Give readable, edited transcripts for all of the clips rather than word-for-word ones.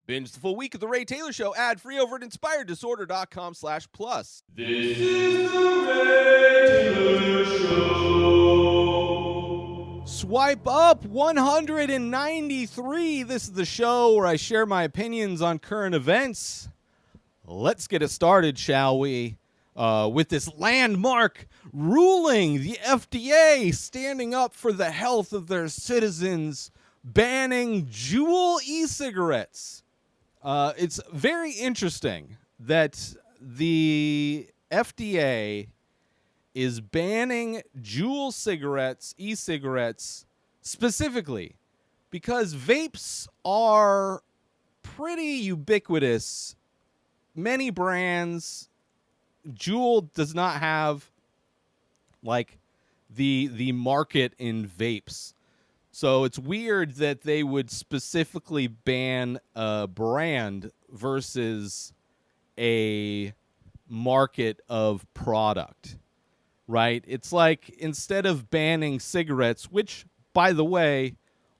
Binge the full week of The Ray Taylor Show ad-free over at inspireddisorder.com/plus. This is The Ray Taylor Show. Swipe up 193. This is the show where I share my opinions on current events. Let's get it started, shall we? With this landmark ruling, the FDA standing up for the health of their citizens, banning Juul e-cigarettes. It's very interesting that the FDA is banning Juul cigarettes, e-cigarettes, specifically because vapes are pretty ubiquitous. Many brands, Juul does not have like the market in vapes. So it's weird that they would specifically ban a brand versus a market of product, right? It's like instead of banning cigarettes, which, by the way,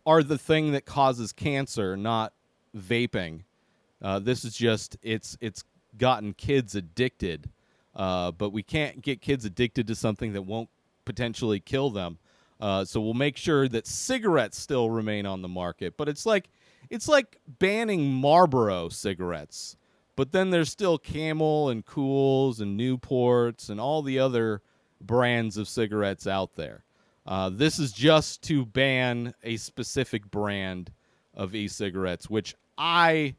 are the thing that causes cancer, not vaping. This is just, it's gotten kids addicted, but we can't get kids addicted to something that won't potentially kill them. So we'll make sure that cigarettes still remain on the market. But it's like banning Marlboro cigarettes. But then there's still Camel and Cools and Newports and all the other brands of cigarettes out there. This is just to ban a specific brand of e-cigarettes, which it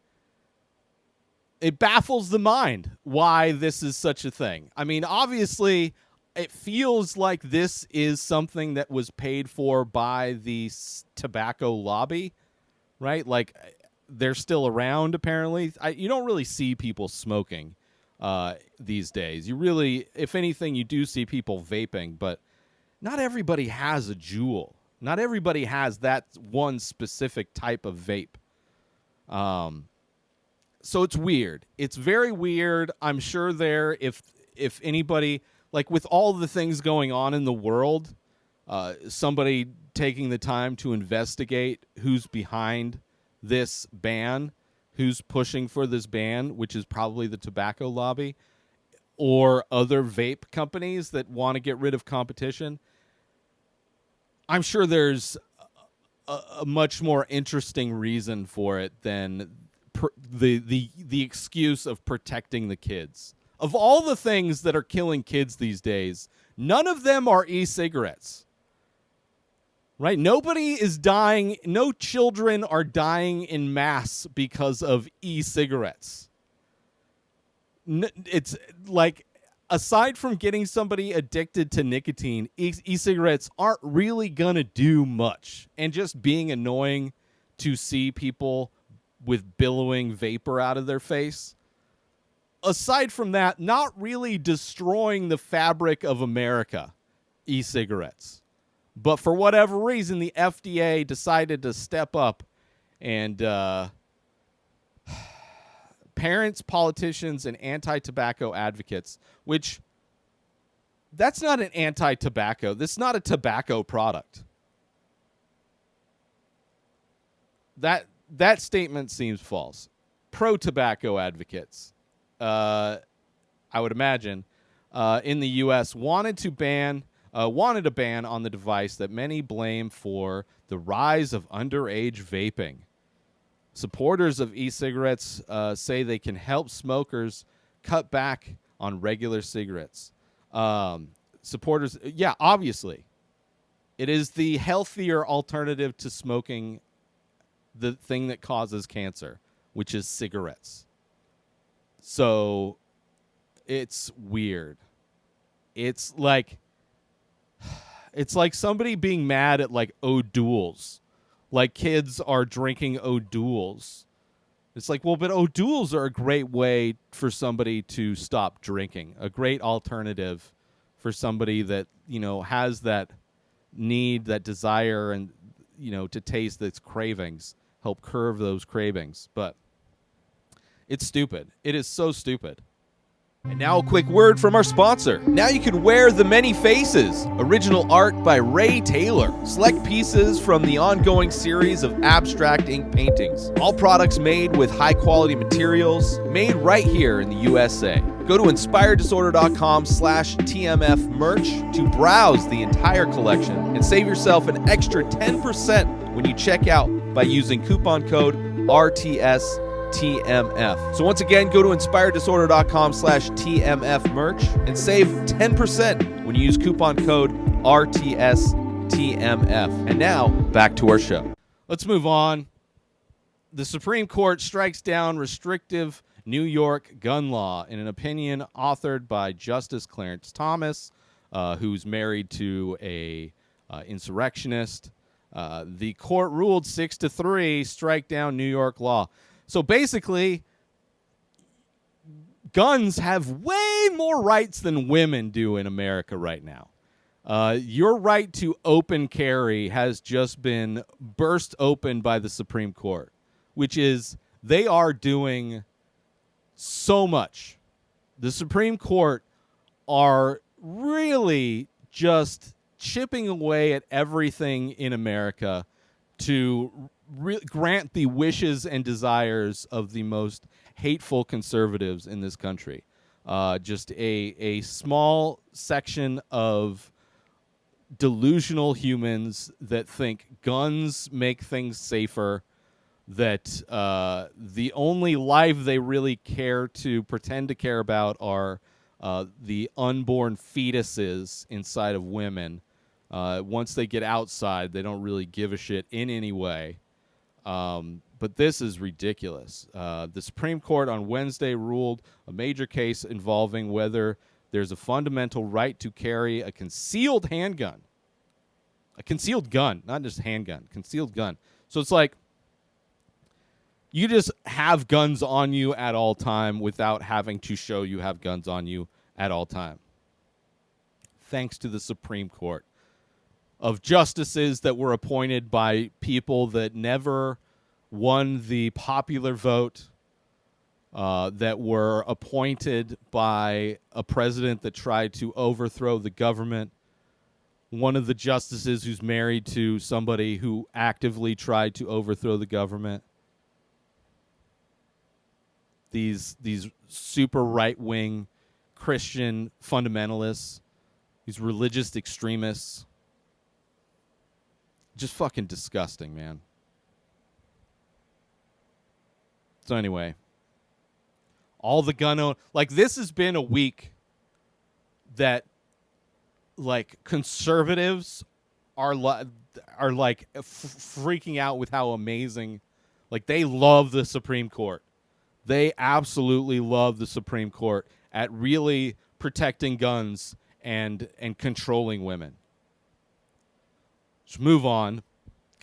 baffles the mind why this is such a thing. I mean, obviously, it feels like this is something that was paid for by the tobacco lobby, right? Like, they're still around, apparently. You don't really see people smoking these days. You really, if anything, you do see people vaping, but not everybody has a Juul. Not everybody has that one specific type of vape. So it's weird. It's very weird. I'm sure if anybody, like with all the things going on in the world, somebody taking the time to investigate who's behind this ban, who's pushing for this ban, which is probably the tobacco lobby or other vape companies that want to get rid of competition. I'm sure there's a much more interesting reason for it than the excuse of protecting the kids. Of all the things that are killing kids these days, none of them are e-cigarettes. Right? Nobody is dying. No children are dying in mass because of e-cigarettes. It's like, aside from getting somebody addicted to nicotine, e-cigarettes aren't really going to do much. And just being annoying to see people with billowing vapor out of their face. Aside from that, not really destroying the fabric of America, e-cigarettes. But for whatever reason, the FDA decided to step up, and parents, politicians, and anti-tobacco advocates, which that's not an anti-tobacco. This is not a tobacco product. That statement seems false. Pro-tobacco advocates, I would imagine, in the U.S. wanted a ban on the device that many blame for the rise of underage vaping. Supporters of e-cigarettes say they can help smokers cut back on regular cigarettes. Supporters, yeah, obviously, it is the healthier alternative to smoking the thing that causes cancer, which is cigarettes. So it's weird. It's like somebody being mad at like O'Doul's. Like kids are drinking O'Doul's. It's like, well, but O'Doul's are a great way for somebody to stop drinking. A great alternative for somebody that, has that need, that desire, and, to taste its cravings. Help curb those cravings. But it's stupid. It is so stupid. And now a quick word from our sponsor. Now you can wear The Many Faces, original art by Ray Taylor. Select pieces from the ongoing series of abstract ink paintings. All products made with high quality materials, made right here in the USA. Go to inspireddisorder.com/TMF merch to browse the entire collection and save yourself an extra 10% when you check out by using coupon code RTSTMF. So once again, go to inspireddisorder.com/TMF merch and save 10% when you use coupon code RTSTMF. And now, back to our show. Let's move on. The Supreme Court strikes down restrictive New York gun law in an opinion authored by Justice Clarence Thomas, who's married to a insurrectionist. The court ruled 6-3, strike down New York law. So basically, guns have way more rights than women do in America right now. Your right to open carry has just been burst open by the Supreme Court, which is they are doing so much. The Supreme Court are really just chipping away at everything in America to grant the wishes and desires of the most hateful conservatives in this country. Just a small section of delusional humans that think guns make things safer, that the only life they really care to pretend to care about are the unborn fetuses inside of women. Once they get outside, they don't really give a shit in any way. But this is ridiculous. The Supreme Court on Wednesday ruled a major case involving whether there's a fundamental right to carry a concealed handgun. A concealed gun, not just handgun, concealed gun. So it's like you just have guns on you at all time without having to show you have guns on you at all time. Thanks to the Supreme Court of justices that were appointed by people that never won the popular vote, that were appointed by a president that tried to overthrow the government, one of the justices who's married to somebody who actively tried to overthrow the government. These super right-wing Christian fundamentalists, these religious extremists. Just fucking disgusting, man. So anyway, all the gun this has been a week that conservatives are freaking out with how amazing, they love the Supreme Court. They absolutely love the Supreme Court at really protecting guns and controlling women. Let's move on,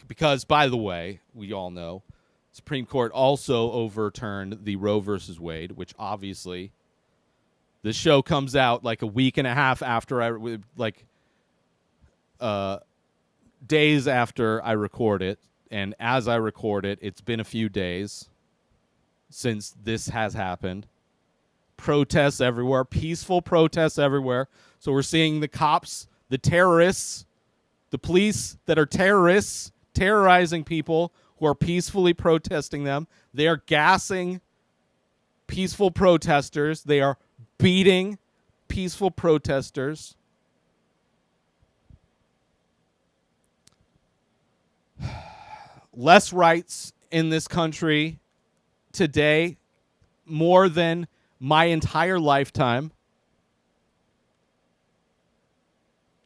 because, by the way, we all know, Supreme Court also overturned the Roe versus Wade, which obviously this show comes out like a week and a half after days after I record it. And as I record it, it's been a few days since this has happened. Protests everywhere, peaceful protests everywhere. So we're seeing the cops, the terrorists, the police that are terrorists, terrorizing people who are peacefully protesting them. They are gassing peaceful protesters. They are beating peaceful protesters. Less rights in this country today, more than my entire lifetime.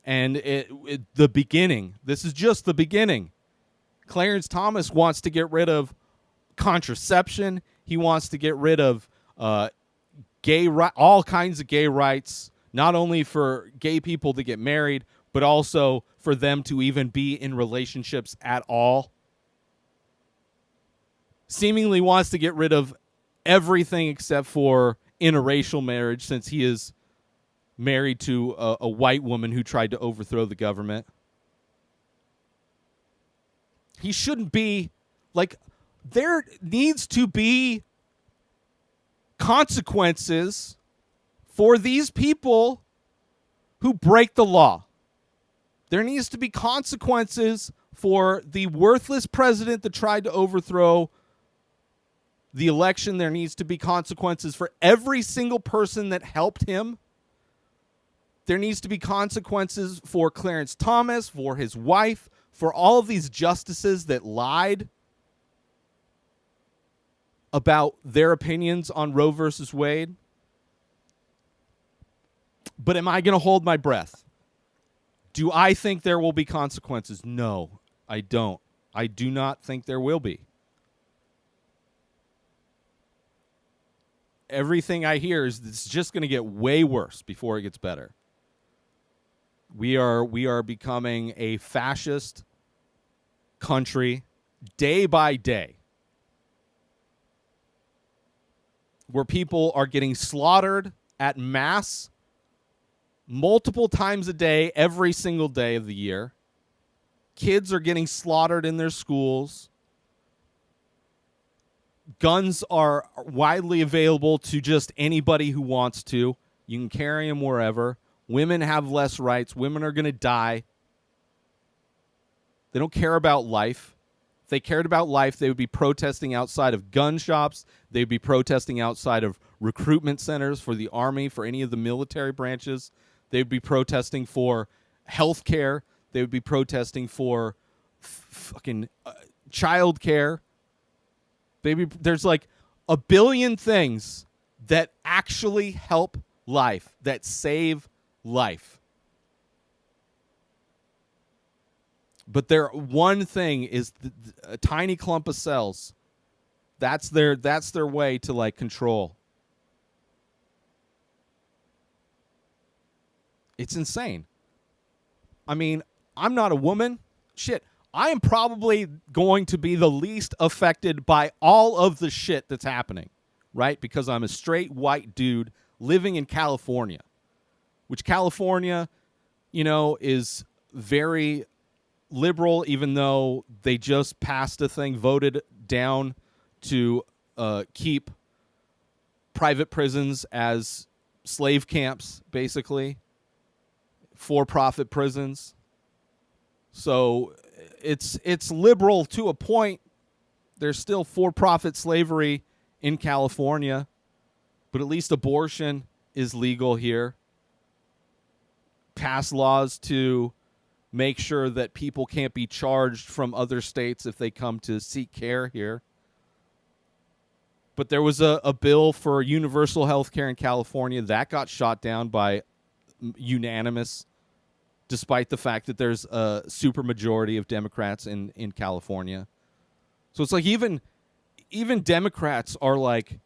And the beginning. This is just the beginning. Clarence Thomas wants to get rid of contraception. He wants to get rid of all kinds of gay rights, not only for gay people to get married, but also for them to even be in relationships at all. Seemingly wants to get rid of everything except for interracial marriage, since he is married to a white woman who tried to overthrow the government. He shouldn't be, there needs to be consequences for these people who break the law. There needs to be consequences for the worthless president that tried to overthrow the election. There needs to be consequences for every single person that helped him. There needs to be consequences for Clarence Thomas, for his wife, for all of these justices that lied about their opinions on Roe versus Wade. But am I going to hold my breath? Do I think there will be consequences? No, I don't. I do not think there will be. Everything I hear is it's just going to get way worse before it gets better. We are becoming a fascist country day by day, where people are getting slaughtered at mass multiple times a day, every single day of the year. Kids are getting slaughtered in their schools. Guns are widely available to just anybody who wants to. You can carry them wherever. Women have less rights. Women are going to die. They don't care about life. If they cared about life, they would be protesting outside of gun shops. They would be protesting outside of recruitment centers for the army, for any of the military branches. They would be protesting for health care. They would be protesting for fucking child care. There's like a billion things that actually help life, that save life. But one thing is a tiny clump of cells. That's their way to like control. It's insane. I mean, I'm not a woman. Shit, I am probably going to be the least affected by all of the shit that's happening, right? Because I'm a straight white dude living in California, which California, is very liberal, even though they just passed a thing, voted down to keep private prisons as slave camps, basically, for-profit prisons. So it's liberal to a point. There's still for-profit slavery in California, but at least abortion is legal here. Pass laws to make sure that people can't be charged from other states if they come to seek care here. But there was a bill for universal health care in California that got shot down by unanimous, despite the fact that there's a supermajority of Democrats in California. So it's like even Democrats are like,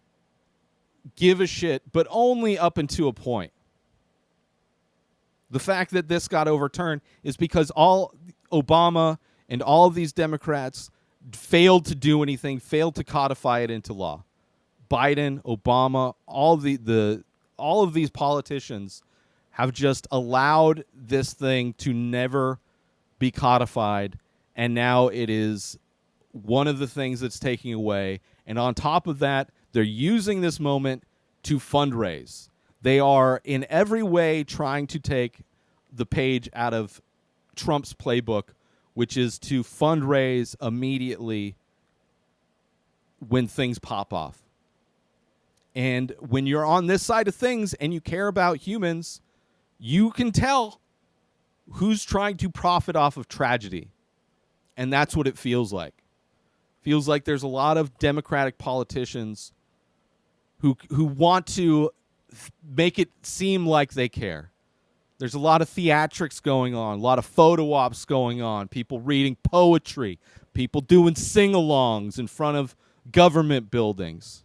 give a shit, but only up until a point. The fact that this got overturned is because all Obama and all of these Democrats failed to do anything, failed to codify it into law. Biden, Obama, all of these politicians have just allowed this thing to never be codified, and now it is one of the things that's taking away. And on top of that, they're using this moment to fundraise. They are in every way trying to take the page out of Trump's playbook, which is to fundraise immediately when things pop off. And when you're on this side of things and you care about humans, you can tell who's trying to profit off of tragedy. And that's what it feels like. Feels like there's a lot of Democratic politicians who want to make it seem like they care. There's a lot of theatrics going on, a lot of photo ops going on, people reading poetry, people doing sing-alongs in front of government buildings,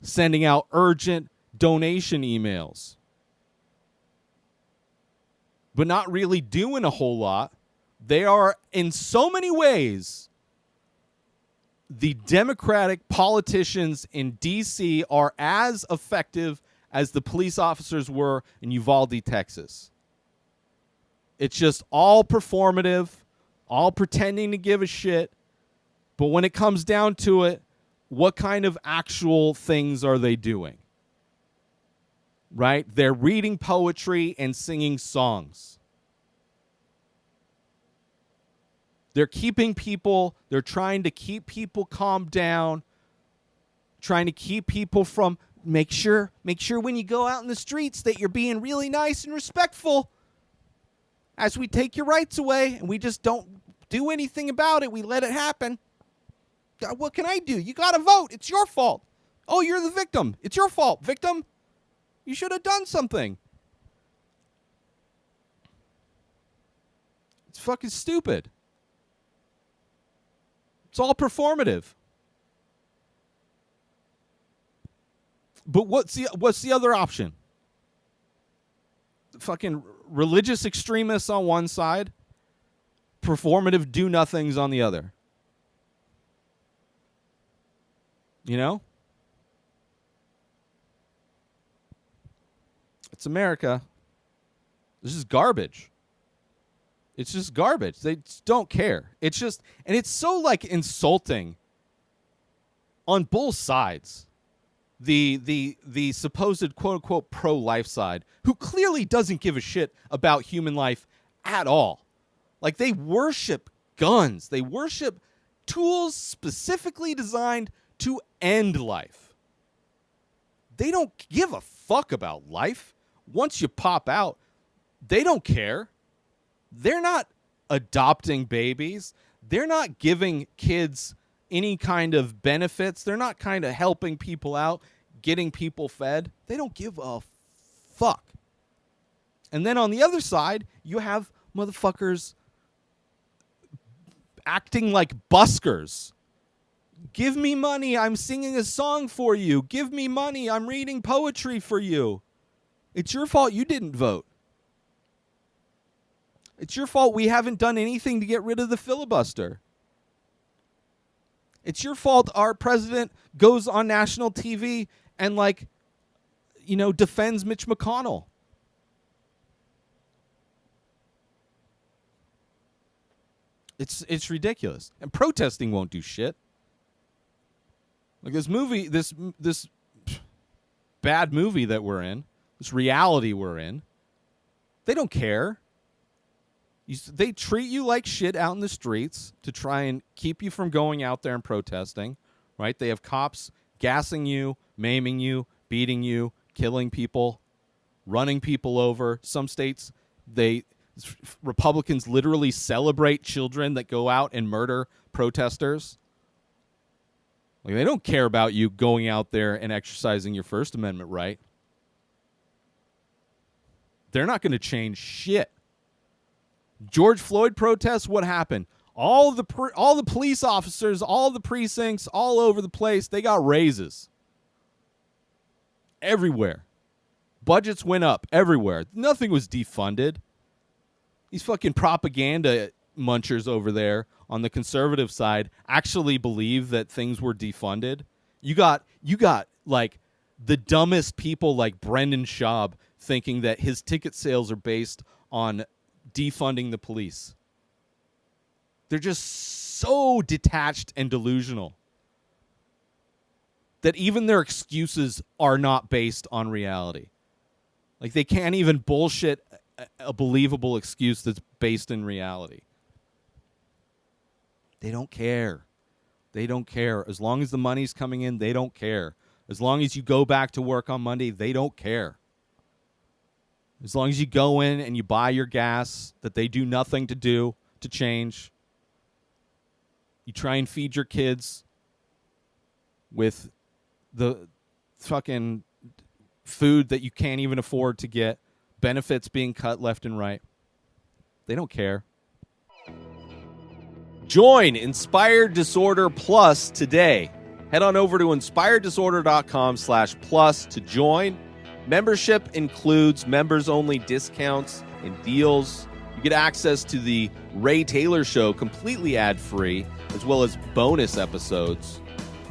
sending out urgent donation emails, but not really doing a whole lot. They are, in so many ways, the Democratic politicians in D.C. are as effective as the police officers were in Uvalde, Texas. It's just all performative, all pretending to give a shit. But when it comes down to it, what kind of actual things are they doing? right? They're reading poetry and singing songs. They're trying to keep people calmed down, trying to keep people from, make sure when you go out in the streets that you're being really nice and respectful as we take your rights away and we just don't do anything about it. We let it happen. God, what can I do? You got to vote. It's your fault. Oh, you're the victim. It's your fault, victim. You should have done something. It's fucking stupid. It's all performative. But what's the other option? Fucking religious extremists on one side, performative do-nothings on the other. You know? It's America. This is garbage. It's just garbage. They just don't care. It's just, and it's so like insulting on both sides. The supposed quote unquote pro-life side, who clearly doesn't give a shit about human life at all. Like, they worship guns. They worship tools specifically designed to end life. They don't give a fuck about life. Once you pop out, they don't care. They're not adopting babies. They're not giving kids any kind of benefits. They're not kind of helping people out, getting people fed. They don't give a fuck. And then on the other side, you have motherfuckers acting like buskers. Give me money. I'm singing a song for you. Give me money. I'm reading poetry for you. It's your fault you didn't vote. It's your fault we haven't done anything to get rid of the filibuster. It's your fault our president goes on national TV and, like, you know, defends Mitch McConnell. It's ridiculous. And protesting won't do shit. Like, this movie, this bad movie that we're in, this reality we're in, they don't care. They treat you like shit out in the streets to try and keep you from going out there and protesting, right? They have cops gassing you, maiming you, beating you, killing people, running people over. Some states, Republicans literally celebrate children that go out and murder protesters. Like, they don't care about you going out there and exercising your First Amendment right. They're not going to change shit. George Floyd protests, what happened? All the police officers, all the precincts, all over the place, they got raises. Everywhere. Budgets went up everywhere. Nothing was defunded. These fucking propaganda munchers over there on the conservative side actually believe that things were defunded. You got like the dumbest people like Brendan Schaub thinking that his ticket sales are based on defunding the police. They're just so detached and delusional that even their excuses are not based on reality. Like, they can't even bullshit a believable excuse that's based in reality. They don't care. They don't care. As long as the money's coming in, they don't care. As long as you go back to work on Monday, they don't care. As long as you go in and you buy your gas that they do nothing to change. You try and feed your kids with the fucking food that you can't even afford to get. Benefits being cut left and right. They don't care. Join Inspired Disorder Plus today. Head on over to inspireddisorder.com/plus to join. Membership includes members-only discounts and deals. You get access to the Ray Taylor Show completely ad-free, as well as bonus episodes.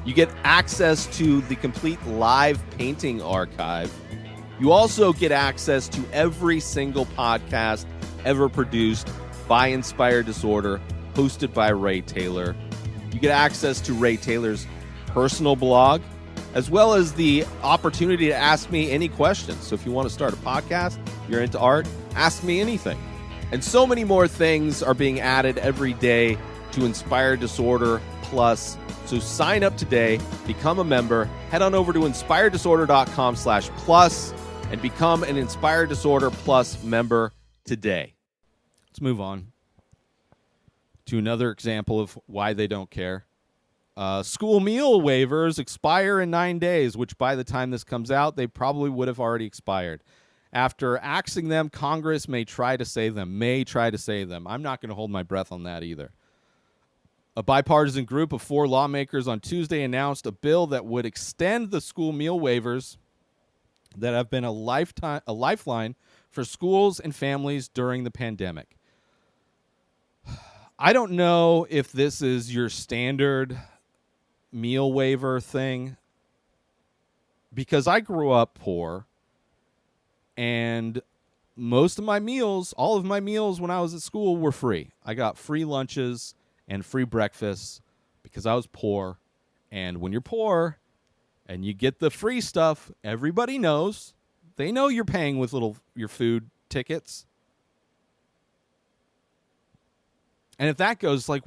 You get access to the complete live painting archive. You also get access to every single podcast ever produced by Inspired Disorder, hosted by Ray Taylor. You get access to Ray Taylor's personal blog, as well as the opportunity to ask me any questions. So if you want to start a podcast, you're into art, ask me anything. And so many more things are being added every day to Inspired Disorder Plus. So sign up today, become a member, head on over to inspireddisorder.com/plus and become an Inspired Disorder Plus member today. Let's move on to another example of why they don't care. School meal waivers expire in 9 days, which by the time this comes out, they probably would have already expired. After axing them, Congress may try to save them. I'm not going to hold my breath on that either. A bipartisan group of 4 lawmakers on Tuesday announced a bill that would extend the school meal waivers that have been a lifeline for schools and families during the pandemic. I don't know if this is your standard meal waiver thing, because I grew up poor, and most of my meals, all of my meals when I was at school were free. I got free lunches and free breakfasts because I was poor. And when you're poor and you get the free stuff, everybody knows. They know you're paying with your food tickets. And if that goes, like,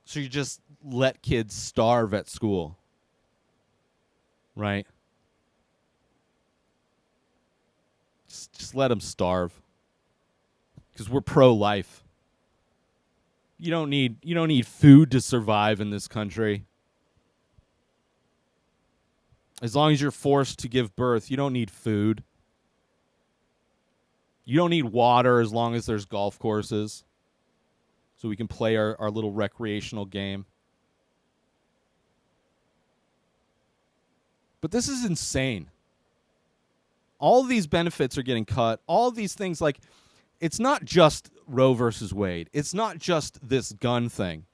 so you just let kids starve at school, right? Just let them starve, because we're pro-life. You don't need food to survive in this country. As long as you're forced to give birth, you don't need food. You don't need water as long as there's golf courses, so we can play our little recreational game. But this is insane. All of these benefits are getting cut. All of these things, like, it's not just Roe versus Wade. It's not just this gun thing.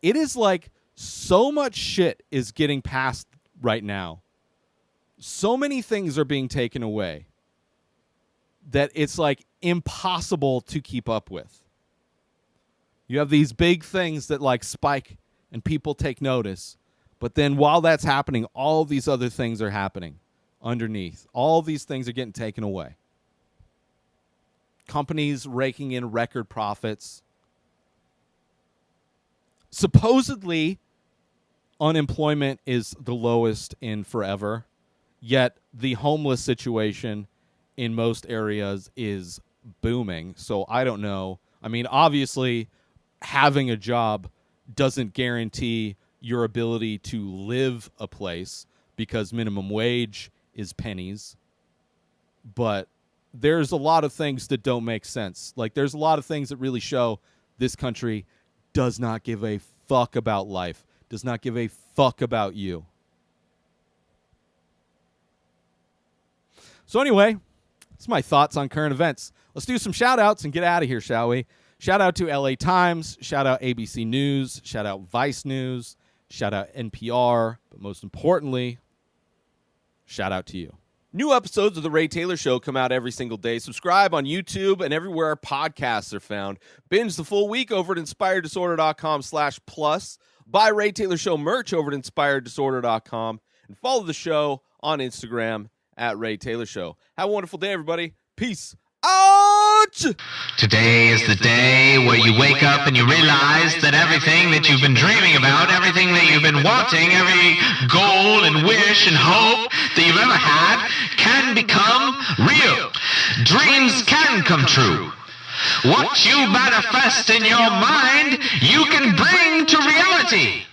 It is like so much shit is getting passed right now. So many things are being taken away that it's like impossible to keep up with. You have these big things that like spike and people take notice. But then while that's happening, all these other things are happening underneath. All these things are getting taken away. Companies raking in record profits. Supposedly, unemployment is the lowest in forever, yet the homeless situation in most areas is booming. So I don't know. I mean, obviously, having a job doesn't guarantee your ability to live a place, because minimum wage is pennies. But there's a lot of things that don't make sense. Like, there's a lot of things that really show this country does not give a fuck about life, does not give a fuck about you. So anyway, that's my thoughts on current events. Let's do some shout-outs and get out of here, shall we? Shout out to LA Times, shout out ABC News, shout out Vice News, shout out NPR, but most importantly, shout out to you. New episodes of The Ray Taylor Show come out every single day. Subscribe on YouTube and everywhere our podcasts are found. Binge the full week over at inspireddisorder.com/plus. Buy Ray Taylor Show merch over at inspireddisorder.com. And follow the show on Instagram at Ray Taylor Show. Have a wonderful day, everybody. Peace out! Today is the day where you wake up and you realize that everything that you've been dreaming about, everything that you've been wanting, every goal and wish and hope that you've ever had can become real. Dreams can come true. What you manifest in your mind, you can bring to reality.